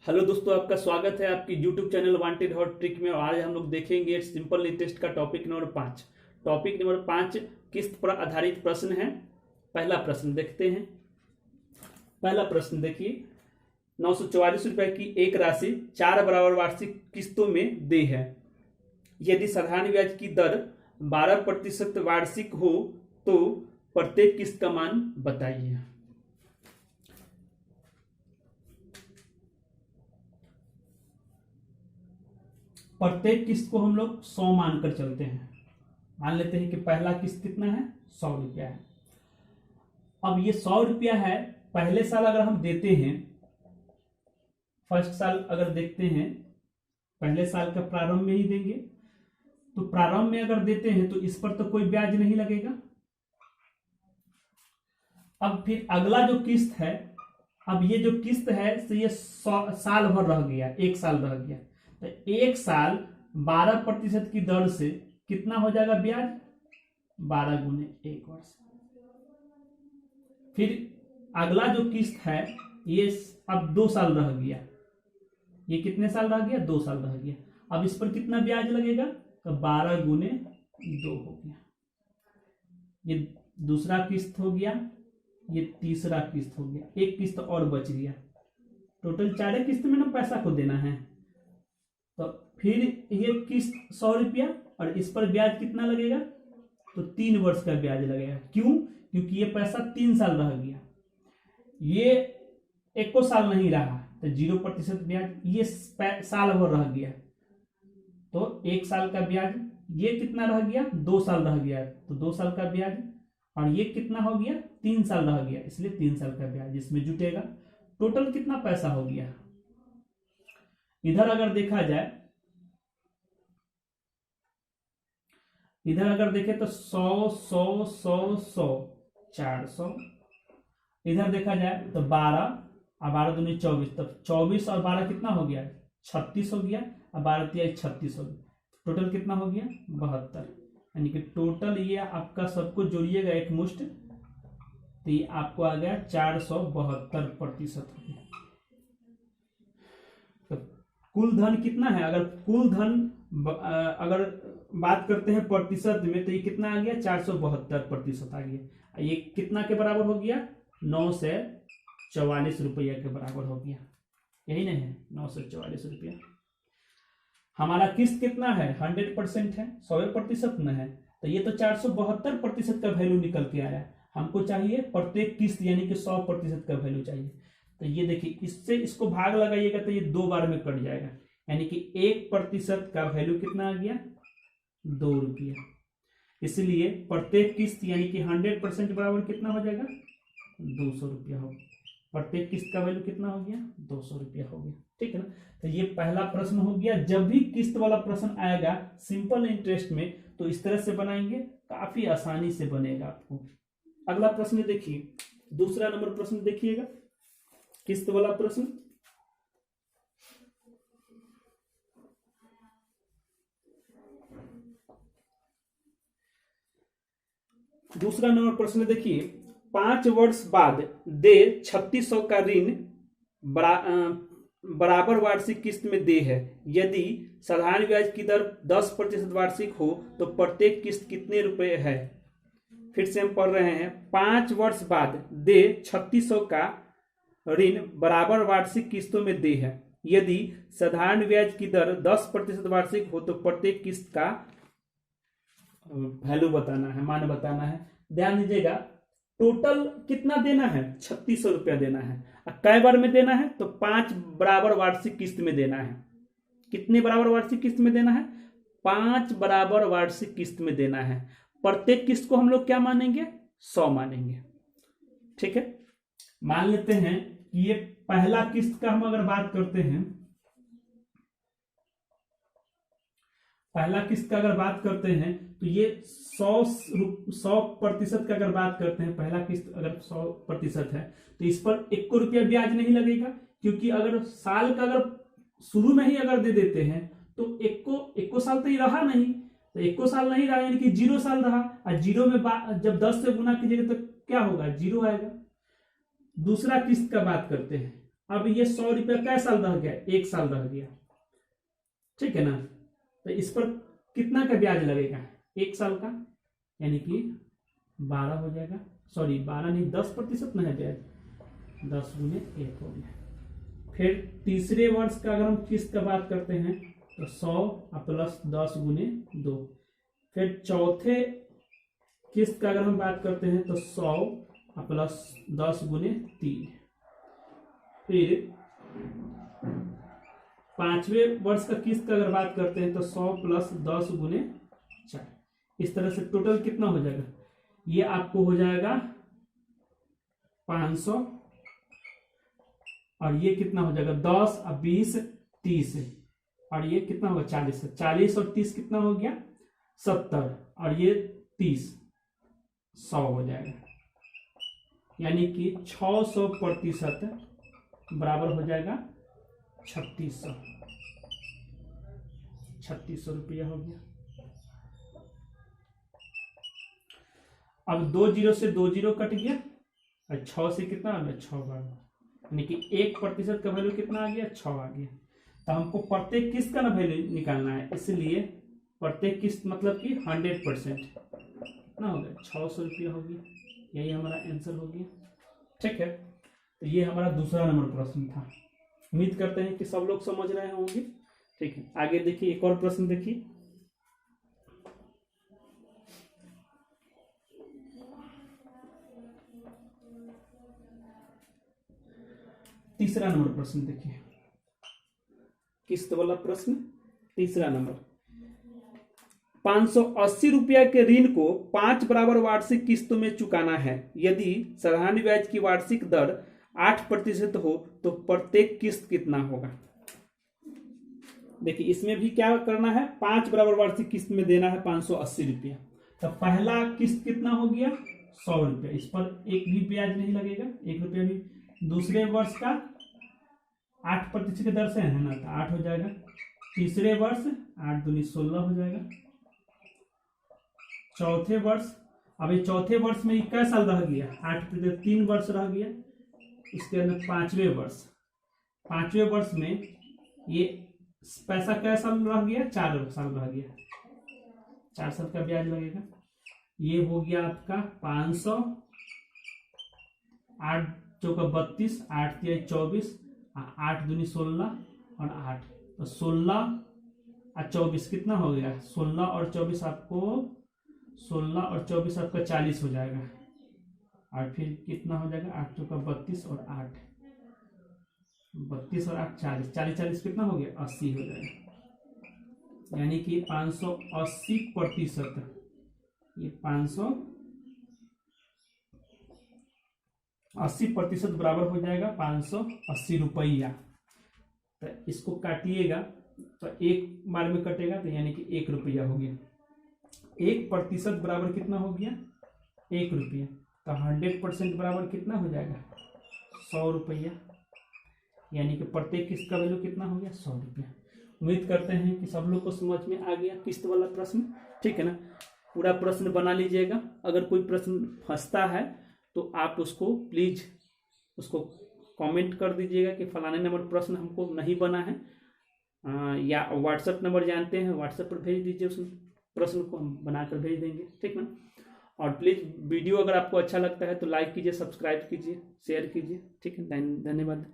Hello दोस्तों, आपका स्वागत है आपकी YouTube channel wanted hot trick में। आज हम लोग देखेंगे सिंपल टेस्ट का टॉपिक नंबर 5। टॉपिक नंबर 5 किस्त पर आधारित प्रश्न है। पहला प्रश्न देखते हैं। पहला प्रश्न देखिए, 944 रुपए की एक राशि 4 बराबर वार्षिक किस्तों में दे है। यदि साधारण ब्याज की दर 12% वार्षिक हो तो प्रत्येक किस्त का मान बताइए। प्रत्येक किस्त को हम लोग 100 मानकर चलते हैं। मान लेते हैं कि पहला किस्त कितना है, 100 रुपया है। अब ये 100 रुपया है, पहले साल अगर हम देते हैं, फर्स्ट साल अगर देखते हैं, पहले साल का प्रारंभ में ही देंगे, तो प्रारंभ में अगर देते हैं तो इस पर तो कोई ब्याज नहीं लगेगा। अब फिर अगला जो किस्त है, अब ये जो किस्त है तो ये साल भर रह गया, एक साल रह गया, तो एक साल 12% की दर से कितना हो जाएगा ब्याज, 12 गुने 1 वर्ष। फिर अगला जो किस्त है ये अब 2 साल रह गया, ये कितने साल रह गया, 2 साल रह गया। अब इस पर कितना ब्याज लगेगा, तो 12 गुने 2 हो गया। ये दूसरा किस्त हो गया, ये तीसरा किस्त हो गया, एक किस्त और बच गया। टोटल 4 किस्त में ना पैसा को देना है। तो फिर ये किस्त 100 रुपया और इस पर ब्याज कितना लगेगा, तो 3 वर्ष का ब्याज लगेगा। क्यों? क्योंकि ये पैसा 3 साल रह गया, ये एको साल नहीं रहा, तो 0% ब्याज। ये साल भर रह गया तो 1 साल का ब्याज। ये कितना रह गया, 2 साल रह गया तो 2 साल का ब्याज। और ये कितना हो गया, 3 साल रह गया, इसलिए 3 साल का ब्याज इसमें जुटेगा। टोटल कितना पैसा हो गया। इधर अगर देखा जाए, इधर अगर देखें तो 100 100 100 100 400। इधर देखा जाए तो 12 और 12 दूनी 24, तब 24 और 12 कितना हो गया, 36 हो गया, और 12 तिया 36 हो गया। टोटल कितना हो गया, 72। यानी कि टोटल ये आपका सबको जोड़िएगा एक मुश्त, तो ये आपको आ गया 472% हो गया। तो कुल धन कितना है, अगर कुल धन अगर बात करते हैं प्रतिशत में, तो ये कितना आ गया, 472% आ गया। ये कितना के बराबर हो गया, 944 रुपया के बराबर हो गया। यही नहीं है, 944 रुपया। हमारा किस्त कितना है, 100% है, 100% न है, तो ये तो 472% का वैल्यू निकल के आया। हमको चाहिए प्रत्येक किस्त यानी कि 100% का वैल्यू चाहिए। तो ये देखिए, इससे इसको भाग लगाइएगा तो ये 2 बार में कट जाएगा, यानी कि 1% का वैल्यू कितना आ गया, 2 रुपया। इसलिए प्रत्येक किस्त यानी कि 100% बराबर कितना हो जाएगा, 200 रुपया हो। प्रत्येक किस्त का वैल्यू कितना हो गया, 200 रुपया हो गया। ठीक है ना। तो ये पहला प्रश्न हो गया। जब भी किस्त वाला प्रश्न आएगा सिंपल इंटरेस्ट में, तो इस तरह से बनाएंगे, काफी आसानी से बनेगा आपको। अगला प्रश्न देखिए, दूसरा नंबर प्रश्न देखिएगा, किस्त वाला प्रश्न। दूसरा नंबर प्रश्न देखिए, 5 वर्ष बाद दे 3600 का ऋण बराबर वार्षिक किस्त में दे है। यदि साधारण ब्याज की दर 10% वार्षिक हो तो प्रत्येक किस्त कितने रुपए है। फिर से हम पढ़ रहे हैं, 5 वर्ष बाद दे 3600 का ऋण बराबर वार्षिक किस्तों में दे है। यदि साधारण ब्याज की दर 10% वार्षिक हो तो प्रत्येक किस्त का वैल्यू बताना है, मान बताना है। ध्यान दीजिएगा, टोटल कितना देना है, 3600 रुपया देना है। कै बार में देना है, तो 5 बराबर वार्षिक किस्त में देना है। कितने बराबर वार्षिक किस्त में देना है, 5 बराबर वार्षिक किस्त में देना है। प्रत्येक किस्त को हम लोग क्या मानेंगे, 100 मानेंगे। ठीक है। मान लेते हैं कि ये पहला किस्त का हम अगर बात करते हैं, पहला किस्त का अगर बात करते हैं तो ये 100% का अगर बात करते हैं, पहला किस्त अगर 100% है तो इस पर 1 रुपया ब्याज नहीं लगेगा। क्योंकि अगर साल का अगर शुरू में ही अगर दे देते हैं तो एको साल तो ही रहा नहीं, तो 1 साल नहीं रहा, यानी कि 0 साल रहा। और 0 में जब 10 से गुना कीजिएगा तो क्या होगा, 0 आएगा। दूसरा किस्त का बात करते हैं, अब ये 100 रुपया कै साल रह गया, 1 साल रह गया, ठीक है ना। तो इस पर कितना का ब्याज लगेगा, 1 साल का, यानी कि 12 हो जाएगा, सॉरी 12 नहीं 10% ना है ब्याज, 10 गुने 1 हो गया। फिर तीसरे वर्ष का अगर हम किस्त का बात करते हैं तो 100 प्लस 10 गुने 2। फिर चौथे किस्त का अगर हम बात करते हैं तो 100 प्लस 10 गुने 3। फिर पांचवें वर्ष का किस्त का अगर बात करते हैं तो 100 प्लस 10 गुने 4। इस तरह से टोटल कितना हो जाएगा, ये आपको हो जाएगा 500, और ये कितना हो जाएगा 10 और 20 30, और ये कितना होगा 40, 40 और 30 कितना हो गया 70, और ये 30 100 हो जाएगा, यानी कि 600% बराबर हो जाएगा 3600 रुपया हो गया। अब 2 जीरो से 2 जीरो कट गया, और 6 से कितना आ गया 6 बार, यानी कि 1% का वैल्यू कितना आ गया 6 आ गया। तो हमको प्रत्येक किस्त का ना वैल्यू निकालना है, इसलिए प्रत्येक किस्त मतलब कि 100% कितना हो गया 600 रुपया हो गया, यही हमारा आंसर हो गया, ठीक है। तो ये हमारा दूसरा नंबर प्रश्न था। उम्मीद करते हैं कि सब लोग समझ रहे होंगे, ठीक है। आगे देखिए एक और प्रश्न देखिए, तीसरा नंबर प्रश्न देखिए, किस्त वाला प्रश्न तीसरा नंबर। 580 रुपया के ऋण को 5 बराबर वार्षिक किस्तों में चुकाना है। यदि साधारण ब्याज की वार्षिक दर 8% हो तो प्रत्येक किस्त कितना होगा। देखिए इसमें भी क्या करना है, 5 बराबर वार्षिक किस्त में देना है 580 रुपया। तो पहला किस्त कितना हो गया 100 रुपया, इस पर एक भी ब्याज नहीं लगेगा, 1 रुपया भी। दूसरे वर्ष का 8% की दर से है ना, तो 8 हो जाएगा। तीसरे वर्ष 8 दूनी 16 हो जाएगा। चौथे वर्ष, अब ये चौथे वर्ष में क्या साल रह गया 8% 3 वर्ष रह गया। इसके अंदर पांचवें वर्ष में ये पैसा क्या साल रह गया 4 साल रह गया, 4 साल का ब्याज लगेगा। ये हो गया आपका 500, 8 चौका 32, 8 तिया 24, 8 दूनी 16 और 8, तो 16 और 24 कितना हो गया 16 और 24 आपको 16 और 24 आपका 40 हो जाएगा। और फिर कितना हो जाएगा 8 चौका 32 और 8, 32 और 8 40, 40 40 कितना हो गया 80 हो जाएगा, यानी कि 580%, ये 580% बराबर हो जाएगा 580 रुपया। तो इसको काटिएगा तो एक बार में कटेगा, तो यानी कि 1 रुपया हो गया। 1% बराबर कितना हो गया 1 रुपया, तो 100% बराबर कितना हो जाएगा 100 रुपया, यानी कि प्रत्येक किस्त का वैल्यू कितना हो गया 100 रुपया। उम्मीद करते हैं कि सब लोग को समझ में आ गया किस्त वाला प्रश्न, ठीक है ना। पूरा प्रश्न बना लीजिएगा, अगर कोई प्रश्न फंसता है तो आप उसको प्लीज उसको कमेंट कर दीजिएगा कि फलाने नंबर प्रश्न हमको नहीं बना है, या व्हाट्सएप नंबर जानते हैं व्हाट्सएप पर भेज दीजिए, उस प्रश्न को हम बनाकर भेज देंगे, ठीक ना। और प्लीज़ वीडियो अगर आपको अच्छा लगता है तो लाइक कीजिए, सब्सक्राइब कीजिए, शेयर कीजिए, ठीक है। धन्यवाद।